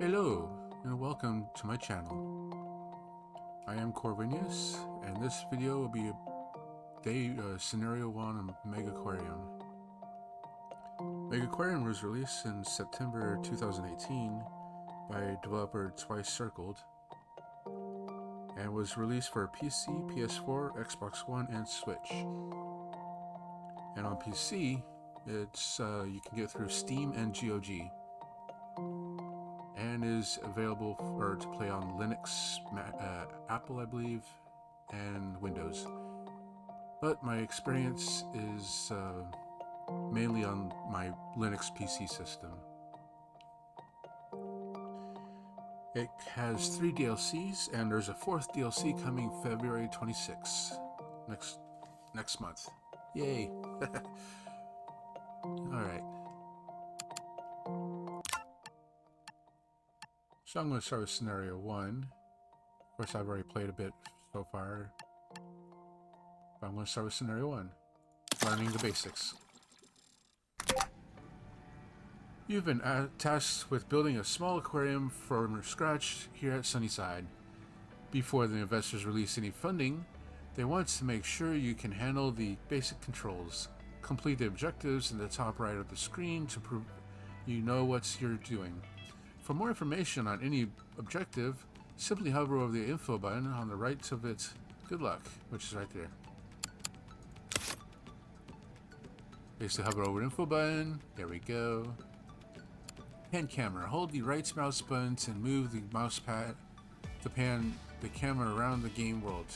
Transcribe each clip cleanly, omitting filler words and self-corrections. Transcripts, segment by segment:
Hello and welcome to my channel. I am Corvinius and this video will be scenario 1 of Megaquarium. Megaquarium was released in September 2018 by developer Twice Circled and was released for PC, PS4, Xbox One, and Switch. And on PC, it's you can get through Steam and GOG. And is available to play on Linux, Apple, I believe, and Windows. But my experience is mainly on my Linux PC system. It has 3 DLCs, and there's a 4th DLC coming February 26th, next month. Yay! Alright. So I'm going to start with scenario 1. Of course, I've already played a bit so far. But I'm going to start with scenario 1. Learning the basics. You've been tasked with building a small aquarium from scratch here at Sunnyside. Before the investors release any funding, they want to make sure you can handle the basic controls. Complete the objectives in the top right of the screen to prove you know what you're doing. For more information on any objective, simply hover over the info button on the right of it. Good luck, which is right there. Basically hover over the info button. There we go. Pan camera. Hold the right mouse button and move the mouse pad to pan the camera around the game world.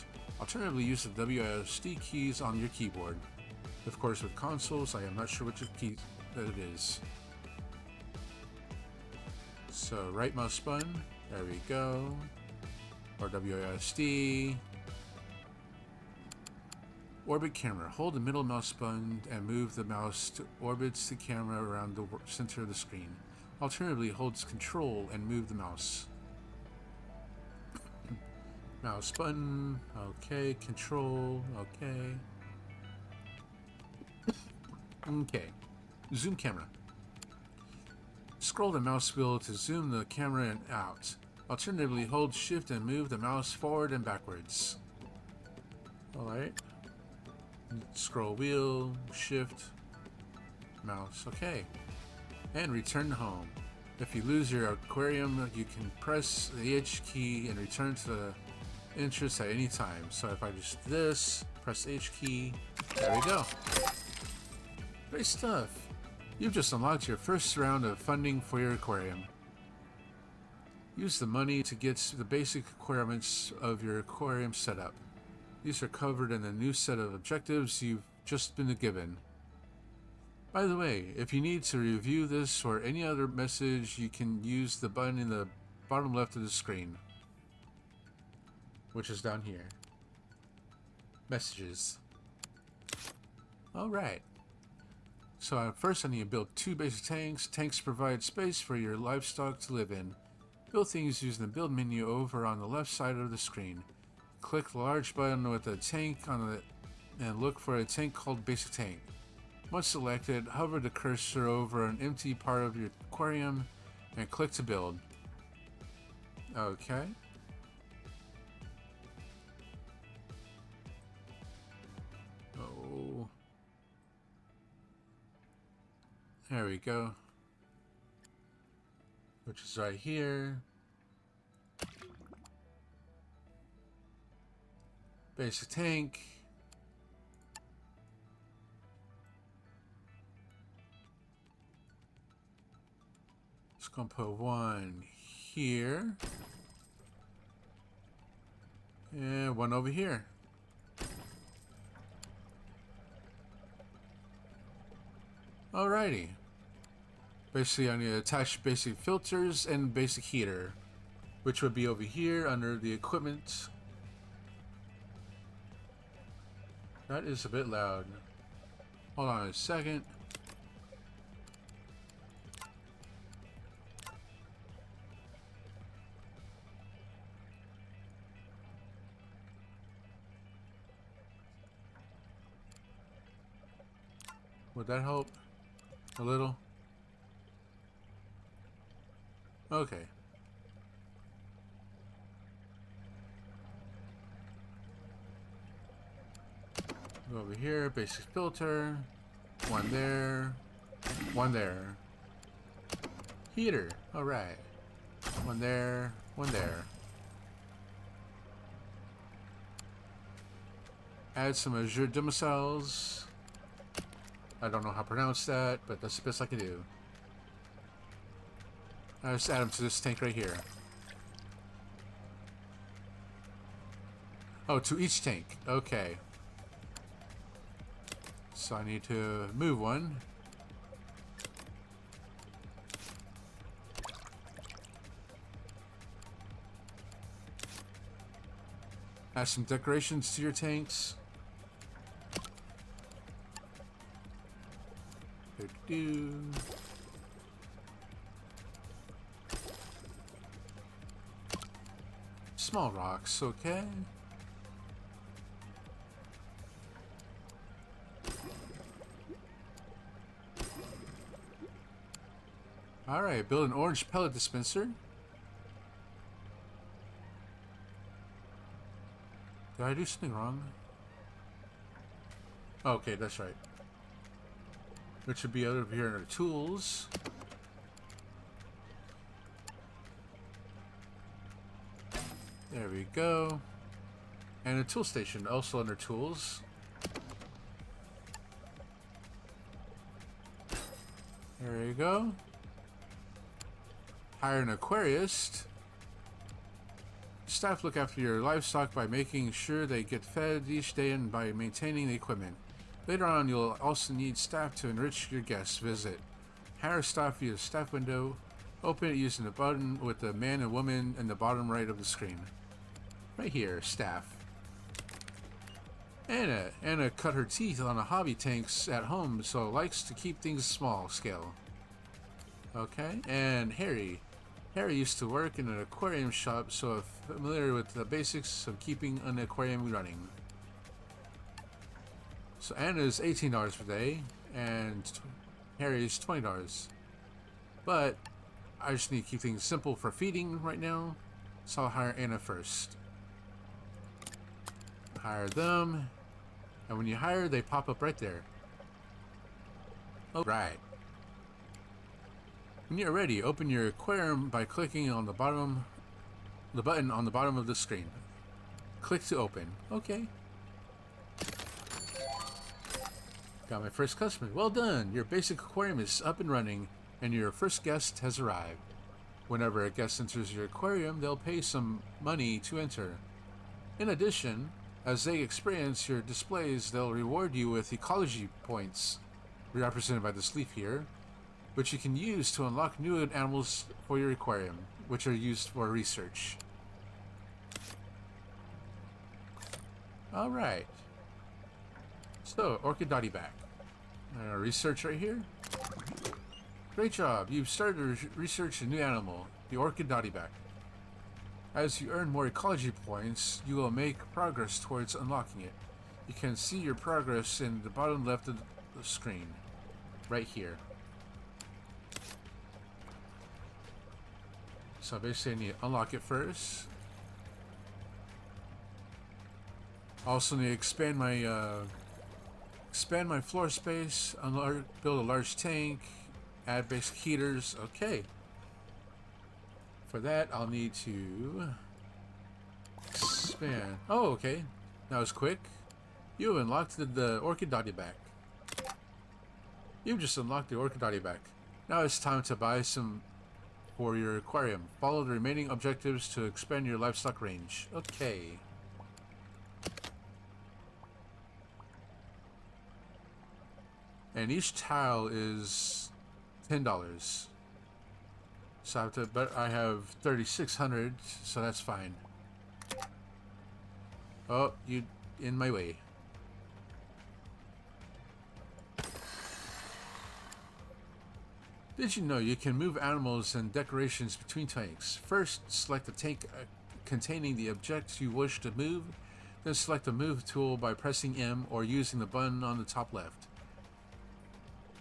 Alternatively, use the WASD keys on your keyboard. Of course, with consoles, I am not sure which key that it is. So, right mouse button, there we go, or WASD. Orbit camera, hold the middle mouse button and move the mouse to orbit the camera around the center of the screen. Alternatively, hold control and move the mouse. Mouse button, okay, control, okay. Okay, zoom camera. Scroll the mouse wheel to zoom the camera in out. Alternatively, hold shift and move the mouse forward and backwards. Alright. Scroll wheel, shift, mouse, okay. And return to home. If you lose your aquarium, you can press the H key and return to the entrance at any time. So if I just do this, press the H key, there we go. Great stuff. You've just unlocked your first round of funding for your aquarium. Use the money to get the basic requirements of your aquarium set up. These are covered in the new set of objectives you've just been given. By the way, if you need to review this or any other message, you can use the button in the bottom left of the screen, which is down here. Messages. Alright. So first I need to build 2 basic tanks. Tanks provide space for your livestock to live in. Build things using the build menu over on the left side of the screen. Click the large button with a tank on it and look for a tank called basic tank. Once selected, hover the cursor over an empty part of your aquarium and click to build. Okay. Oh. There we go. Which is right here. Basic tank. Just gonna put one here. And one over here. Alrighty. Basically, I need to attach basic filters and basic heater, which would be over here under the equipment. That is a bit loud. Hold on a second. Would that help? A little? Okay. Over here, basic filter. One there. One there. Heater. Alright. One there. One there. Add some Azure domiciles. I don't know how to pronounce that, but that's the best I can do. I just add them to this tank right here. Oh, to each tank. Okay. So I need to move one. Add some decorations to your tanks. Do. Small rocks, okay. Alright, build an orange pellet dispenser. Did I do something wrong? Okay, that's right. Which should be over here in our tools. There we go. And a tool station also under tools. There you go. Hire an aquarist. Staff look after your livestock by making sure they get fed each day and by maintaining the equipment. Later on, you'll also need staff to enrich your guest visit. Hire staff via the staff window. Open it using the button with the man and woman in the bottom right of the screen. Right here, staff. Anna cut her teeth on the hobby tanks at home, so likes to keep things small scale. Okay, and Harry. Harry used to work in an aquarium shop, so familiar with the basics of keeping an aquarium running. So Anna's $18 per day, and Harry's $20. But I just need to keep things simple for feeding right now, so I'll hire Anna first. Hire them, and when you hire, they pop up right there. Oh, right. When you're ready, open your aquarium by clicking on the button on the bottom of the screen. Click to open. Okay. Got my first customer. Well done! Your basic aquarium is up and running, and your first guest has arrived. Whenever a guest enters your aquarium, they'll pay some money to enter. In addition, as they experience your displays, they'll reward you with ecology points, represented by this leaf here, which you can use to unlock new animals for your aquarium, which are used for research. Alright. So, Orchid Dotty back. Research right here. Great job. You've started to research a new animal, the Orchid Dotty back. As you earn more ecology points, you will make progress towards unlocking it. You can see your progress in the bottom left of the screen. Right here. So basically I need to unlock it first. Also need to expand my floor space, build a large tank, add basic heaters. Okay. For that, I'll need to expand. Oh, okay. That was quick. You have unlocked the Orchid Dotty back. You've just unlocked the Orchid Dotty back. Now it's time to buy some for your aquarium. Follow the remaining objectives to expand your livestock range. Okay. And each tile is $10. So I have to, but I have 3,600, so that's fine. Oh, you in my way. Did you know you can move animals and decorations between tanks? First, select the tank containing the object you wish to move, then select the move tool by pressing M or using the button on the top left.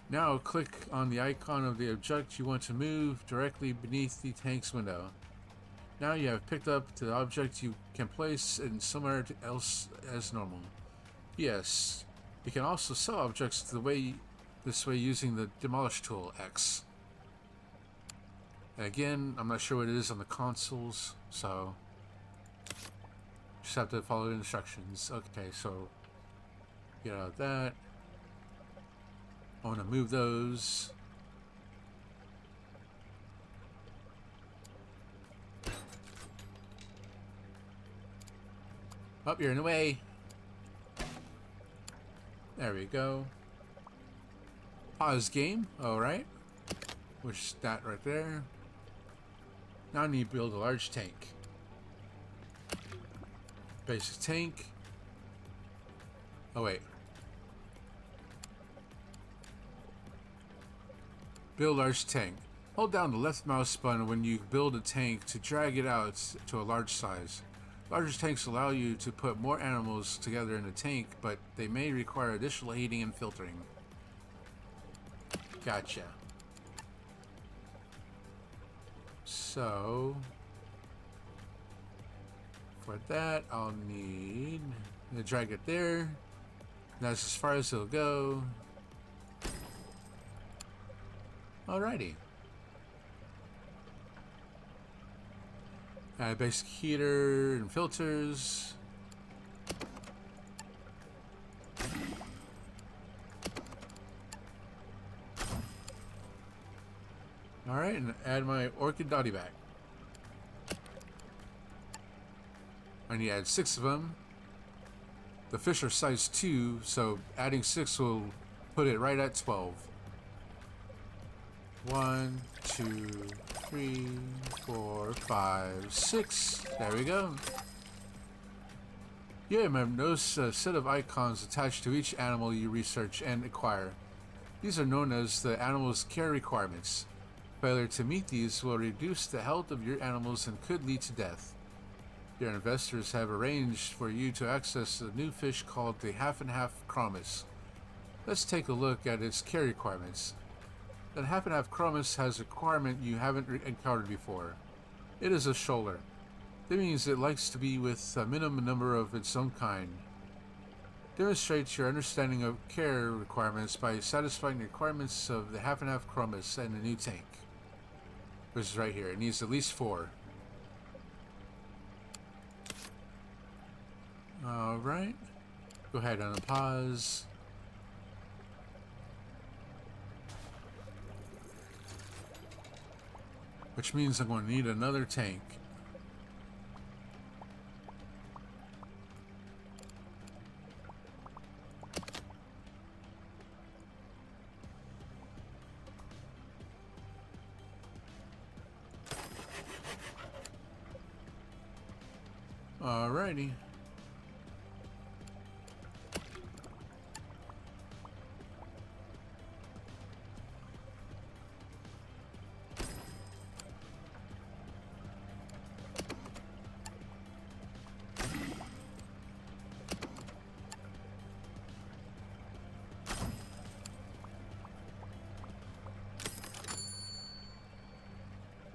Now click on the icon of the object you want to move directly beneath the tank's window. Now you have picked up the object you can place in somewhere else as normal. Yes, You can also sell objects this way using the demolish tool X. And again, I'm not sure what it is on the consoles, so just have to follow the instructions. Okay, so get out of that. I want to move those. Oh, you're in the way. There we go. Pause game. Alright. Which is that right there. Now I need to build a large tank. Basic tank. Oh, wait. Build large tank. Hold down the left mouse button when you build a tank to drag it out to a large size. Larger tanks allow you to put more animals together in a tank, but they may require additional heating and filtering. Gotcha. So, for that, I'll need to drag it there. That's as far as it'll go. Alrighty. Basic heater and filters. Alright, and add my orchid dotty back. I need to add 6 of them. The fish are size 2, so adding 6 will put it right at 12. 1, 2, 3, 4, 5, 6. There we go. You may notice a set of icons attached to each animal you research and acquire. These are known as the animal's care requirements. Failure to meet these will reduce the health of your animals and could lead to death. Your investors have arranged for you to access a new fish called the half and half chromis. Let's take a look at its care requirements. The half and half chromis has a requirement you haven't encountered before. It is a shoaler. That means it likes to be with a minimum number of its own kind. Demonstrate your understanding of care requirements by satisfying the requirements of the half and half chromis and the new tank. Which is right here. It needs at least 4. Alright. Go ahead and pause. Which means I'm going to need another tank. Alrighty.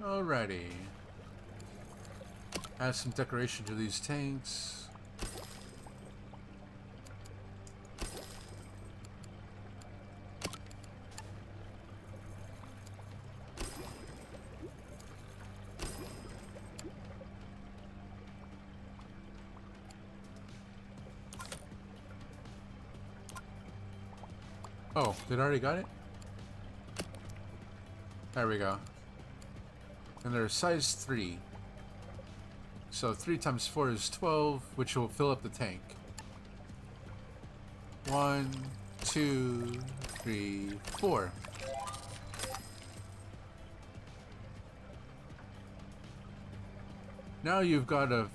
Alrighty. Add some decoration to these tanks. Oh, did I already got it? There we go. And they're size 3. So 3 times 4 is 12, which will fill up the tank. 1, 2, 3, 4. Now you've got a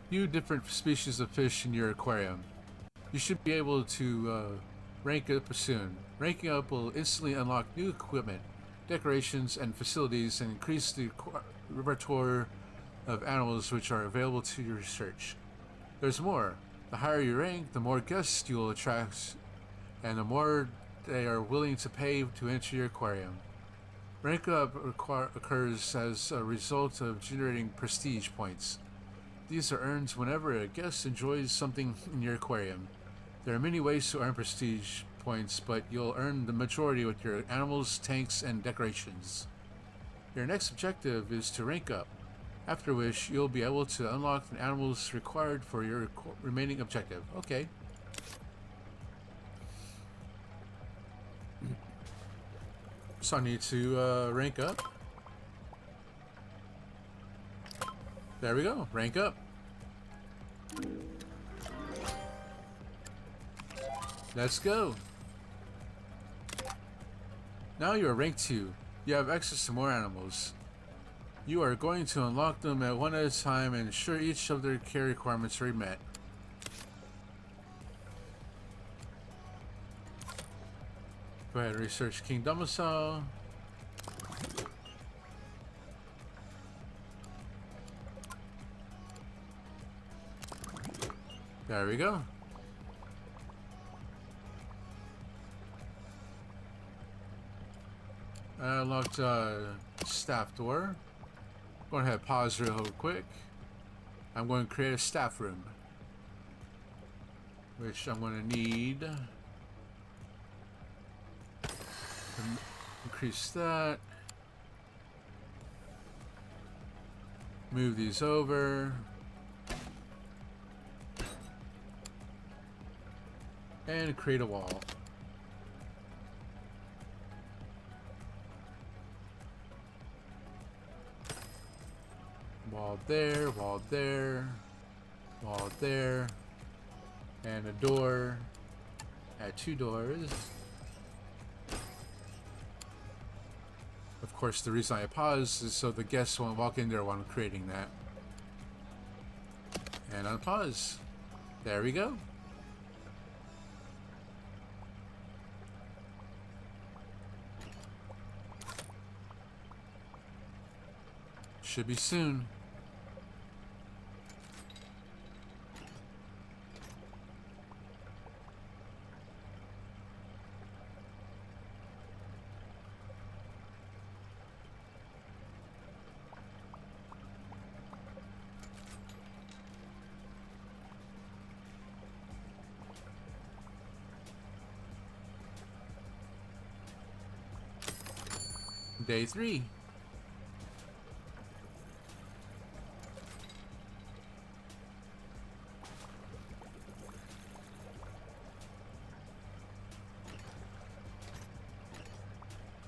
few different species of fish in your aquarium. You should be able to rank up soon. Ranking up will instantly unlock new equipment, decorations, and facilities, and increase the repertoire of animals which are available to your research. There's more. The higher you rank, the more guests you will attract, and the more they are willing to pay to enter your aquarium. Rank up occurs as a result of generating prestige points. These are earned whenever a guest enjoys something in your aquarium. There are many ways to earn prestige points, but you'll earn the majority with your animals, tanks, and decorations. Your next objective is to rank up, after which you'll be able to unlock the animals required for your remaining objective. Okay. So I need to rank up. There we go, rank up. Let's go. Now you are rank 2. You have access to more animals. You are going to unlock them one at a time and ensure each of their care requirements are met. Go ahead and research King Domicile. There we go. I unlocked staff door. Go ahead and pause real quick. I'm going to create a staff room, which I'm going to need. Increase that. Move these over. And create a wall. Wall there, wall there, wall there, and a door. Add 2 doors. Of course, the reason I pause is so the guests won't walk in there while I'm creating that. And unpause. There we go. Should be soon. Day 3.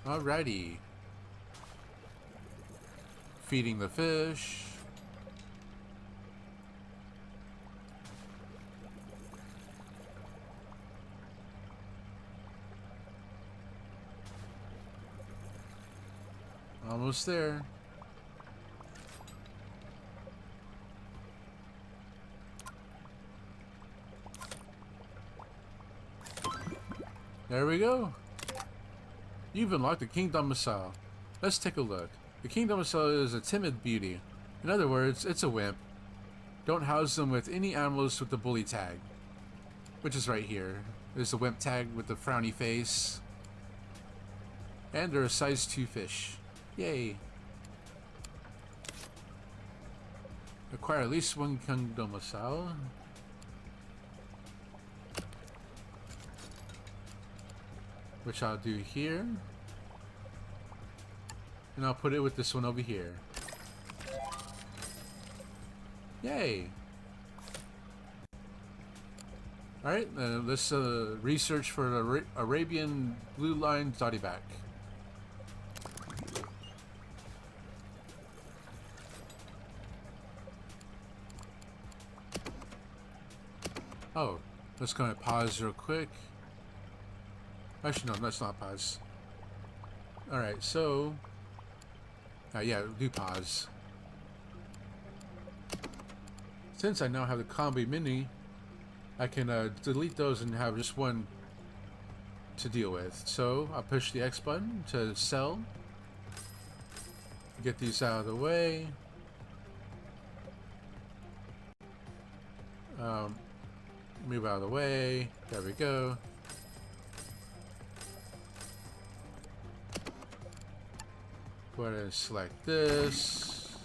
Alrighty. Feeding the fish. Almost there. There we go. You've unlocked the King Domicile. Let's take a look. The King Domicile is a timid beauty. In other words, it's a wimp. Don't house them with any animals with the bully tag, which is right here. There's a wimp tag with the frowny face. And they're a size 2 fish. Yay. Acquire at least 1 King Domicile. Which I'll do here. And I'll put it with this one over here. Yay! Alright, let's research for the Arabian blue line dottyback. Oh, let's go ahead and pause real quick. Actually, no, let's not pause. Alright, so... yeah, do pause. Since I now have the Combi Mini, I can delete those and have just one to deal with. So, I'll push the X button to sell. Get these out of the way. Move out of the way. There we go. Go ahead and select this.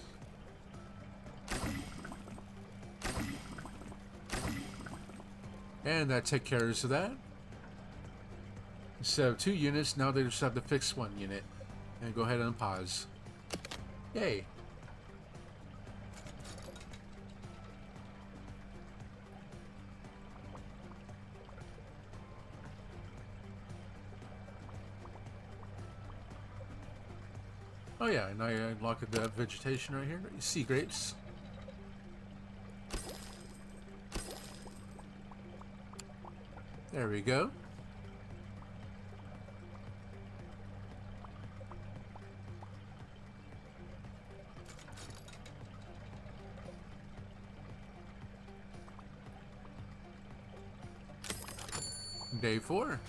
And that takes care of that. Instead of 2 units, now they just have to fix 1 unit. And go ahead and pause. Yay. Oh yeah, now I unlocked the vegetation right here. Sea grapes. There we go. Day 4.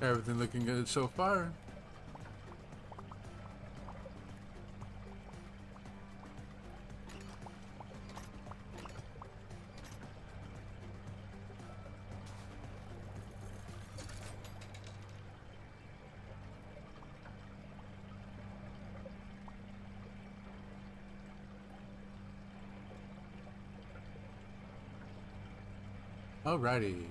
Everything looking good so far. Alrighty.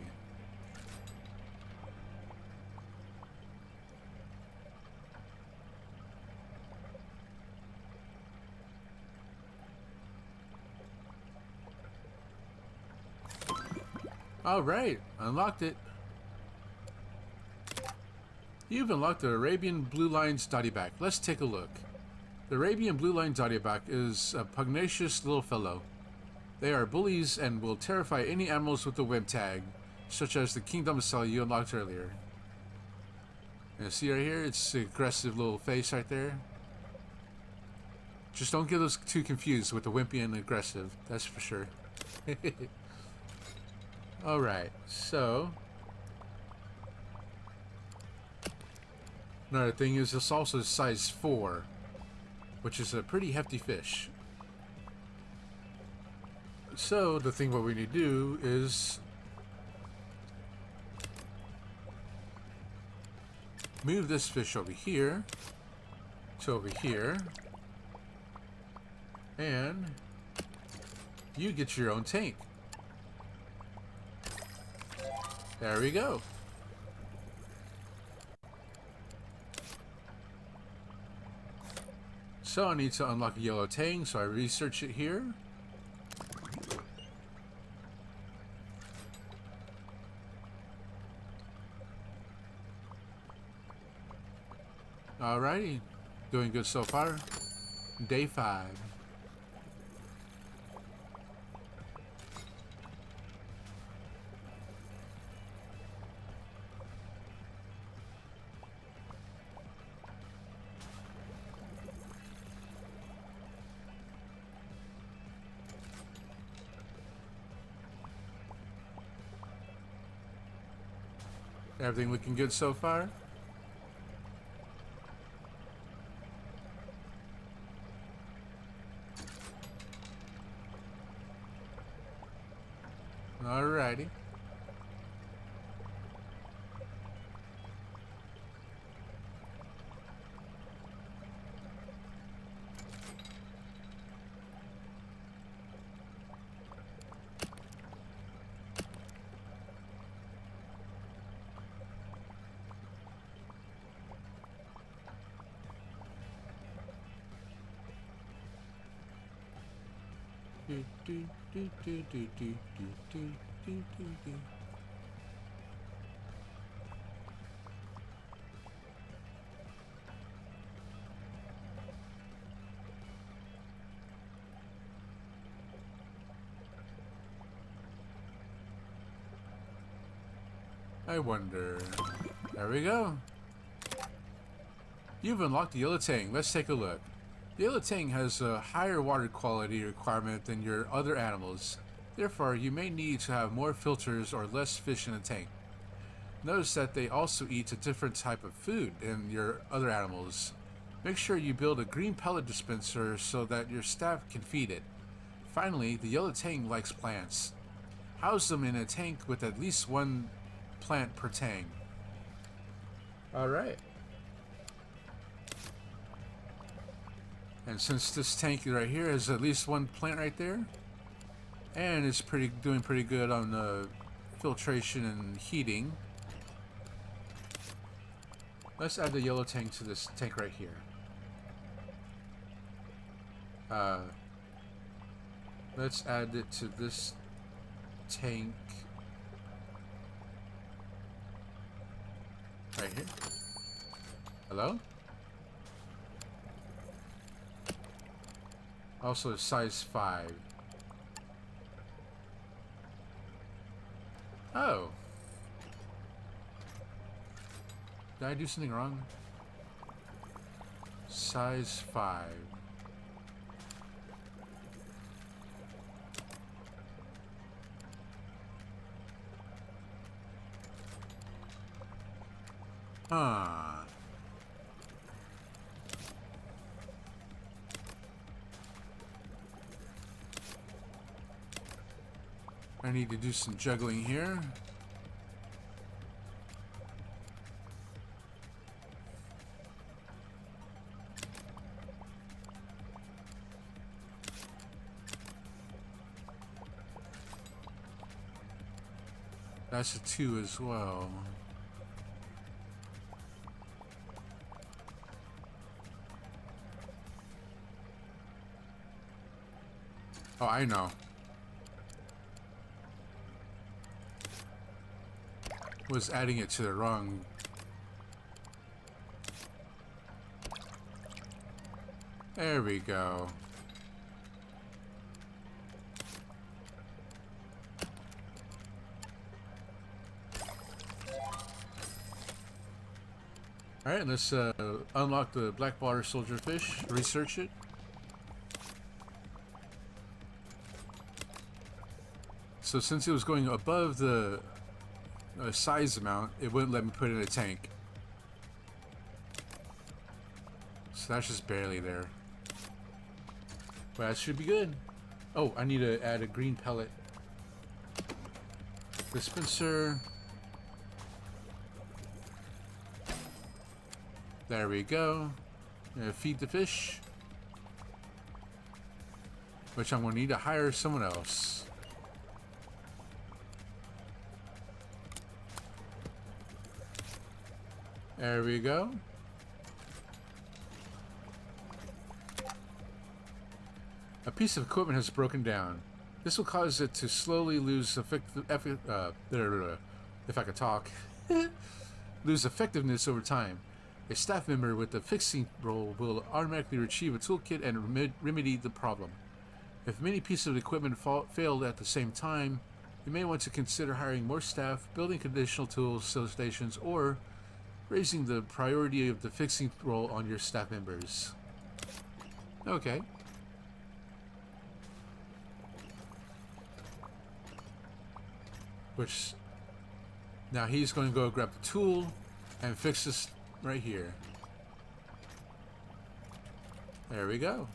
Alright, unlocked it. You've unlocked the Arabian Blue Lion's Dottyback. Let's take a look. The Arabian Blue Line Dottyback is a pugnacious little fellow. They are bullies and will terrify any animals with the web tag, such as the Kingdom Cell you unlocked earlier. And see right here, it's an aggressive little face right there. Just don't get those too confused with the wimpy and aggressive, that's for sure. Alright, so another thing is this also is size 4, which is a pretty hefty fish. So the thing what we need to do is move this fish over here to over here, and you get your own tank. There we go. So I need to unlock a yellow tang, so I research it here. Alrighty, doing good so far. Day 5. Everything looking good so far? Alrighty. I wonder. There we go. You've unlocked the yellow tang. Let's take a look. The yellow tang has a higher water quality requirement than your other animals. Therefore, you may need to have more filters or less fish in the tank. Notice that they also eat a different type of food than your other animals. Make sure you build a green pellet dispenser so that your staff can feed it. Finally, the yellow tank likes plants. House them in a tank with at least one plant per tank. Alright. And since this tank right here has at least one plant right there, and it's doing pretty good on filtration and heating, let's add the yellow tank to this tank right here. Let's add it to this tank right here. Hello? Also size 5. Oh. Did I do something wrong? Size 5. Huh. I need to do some juggling here. That's a 2 as well. Oh, I know. Was adding it to the wrong. There we go. Alright, let's unlock the blackwater soldierfish, research it. So since it was going above the size amount, it wouldn't let me put it in a tank. So that's just barely there. But that should be good. Oh, I need to add a green pellet dispenser. There we go. Feed the fish. Which I'm going to need to hire someone else. There we go. A piece of equipment has broken down. This will cause it to slowly lose if I could talk, lose effectiveness over time. A staff member with the fixing role will automatically retrieve a toolkit and remedy the problem. If many pieces of equipment failed at the same time, you may want to consider hiring more staff, building additional tool stations, or raising the priority of the fixing role on your staff members. Okay. Which, now he's going to go grab the tool and fix this right here. There we go.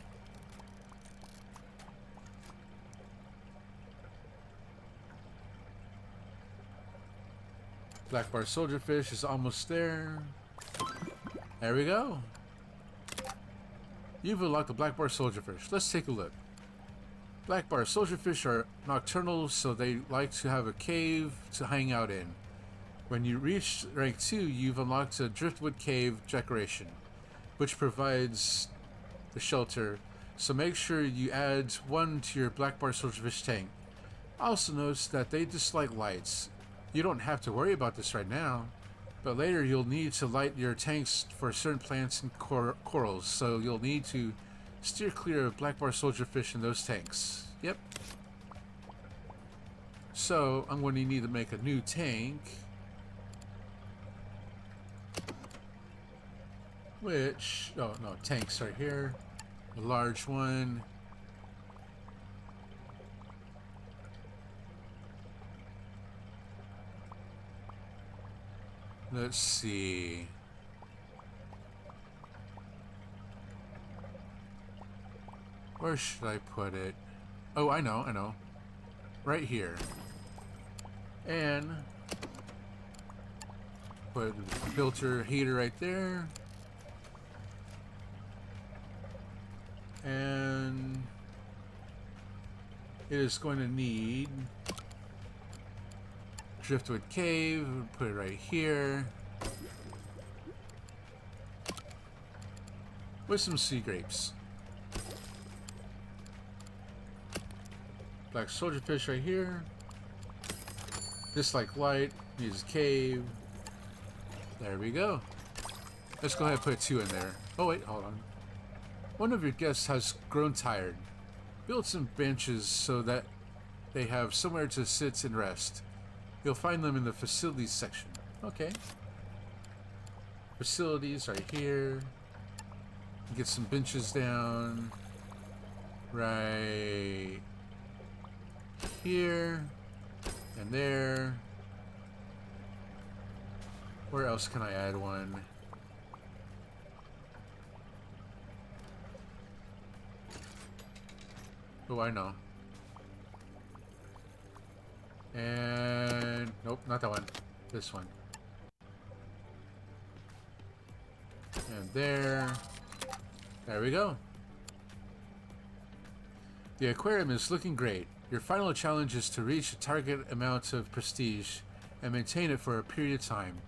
Black bar soldierfish is almost there. There we go. You've unlocked the black bar soldierfish. Let's take a look. Black bar soldierfish are nocturnal, so they like to have a cave to hang out in. When you reach rank 2, you've unlocked a driftwood cave decoration, which provides the shelter, so make sure you add one to your black bar soldierfish tank. Also notice that they dislike lights. You don't have to worry about this right now, but later you'll need to light your tanks for certain plants and corals, so you'll need to steer clear of black bar soldierfish in those tanks. Yep. So I'm going to need to make a new tank, which, oh no, tanks right here, a large one. Let's see. Where should I put it? Oh, I know. Right here. And put the filter heater right there. And it is going to need driftwood cave. Put it right here. With some sea grapes. Black soldier fish right here. Dislike light. Needs cave. There we go. Let's go ahead and put 2 in there. Oh wait, hold on. One of your guests has grown tired. Build some benches so that they have somewhere to sit and rest. You'll find them in the facilities section. Okay. Facilities right here. Get some benches down. Right here. And there. Where else can I add one? Oh, I know. And nope, not that one. This one. And there. There we go. The aquarium is looking great. Your final challenge is to reach a target amount of prestige and maintain it for a period of time.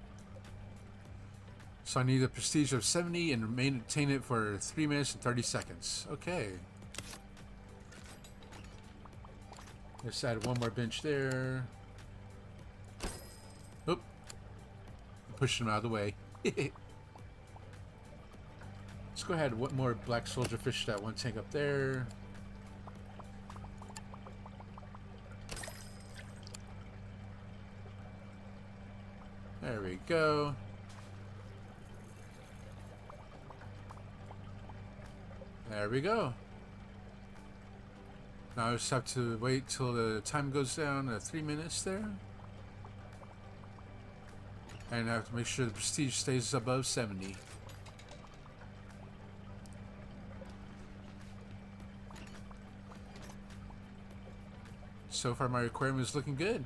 So I need a prestige of 70 and maintain it for 3 minutes and 30 seconds. Okay. Let's add one more bench there. Oop. Push them out of the way. Let's go ahead. One more black soldier fish. That one tank up there. There we go. There we go. Now I just have to wait till the time goes down to 3 minutes there. And I have to make sure the prestige stays above 70. So far my aquarium is looking good.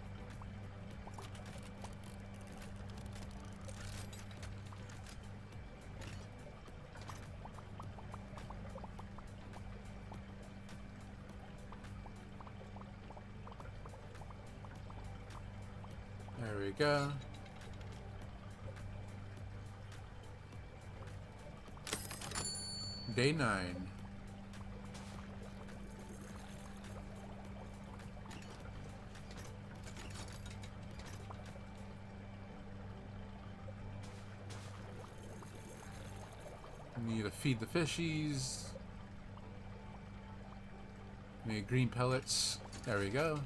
There we go. Day 9. Need to feed the fishies. Need green pellets. There we go.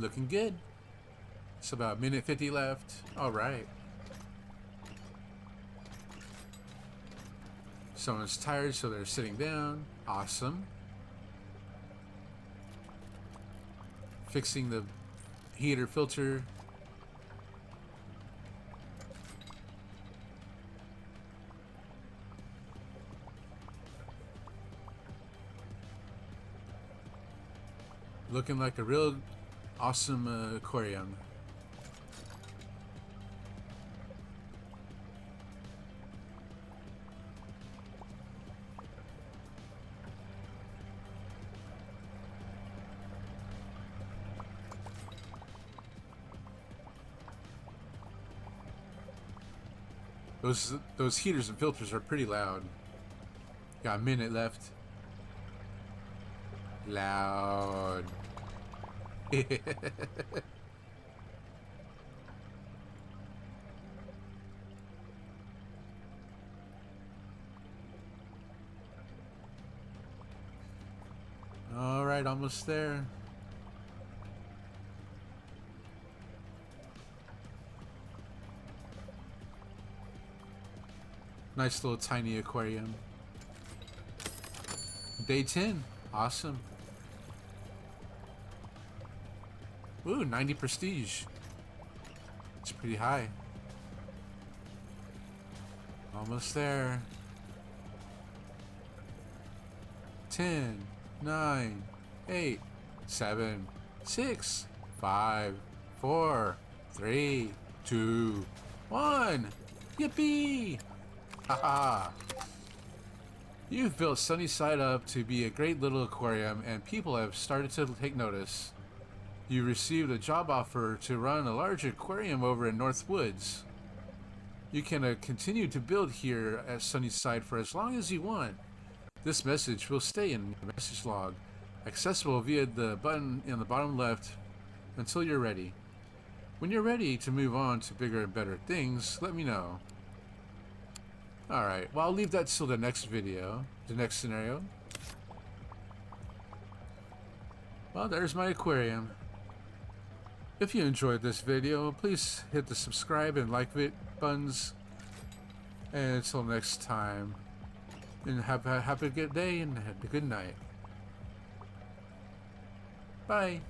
Looking good. It's about 1:50 left. All right. Someone's tired, so they're sitting down. Awesome. Fixing the heater filter. Looking like a real awesome aquarium. Those heaters and filters are pretty loud. Got a minute left. Loud. All right, almost there. Nice little tiny aquarium. Day 10. Awesome. Ooh, 90 prestige. It's pretty high. Almost there. 10, 9, 8, 7, 6, 5, 4, 3, 2, 1. Yippee! Haha! You've built Sunnyside up to be a great little aquarium, and people have started to take notice. You received a job offer to run a large aquarium over in North Woods. You can continue to build here at Sunnyside for as long as you want. This message will stay in the message log, accessible via the button in the bottom left until you're ready. When you're ready to move on to bigger and better things, let me know. Alright, well, I'll leave that till the next video, the next scenario. Well, there's my aquarium. If you enjoyed this video, please hit the subscribe and like buttons. And until next time, and have a good day and a good night. Bye.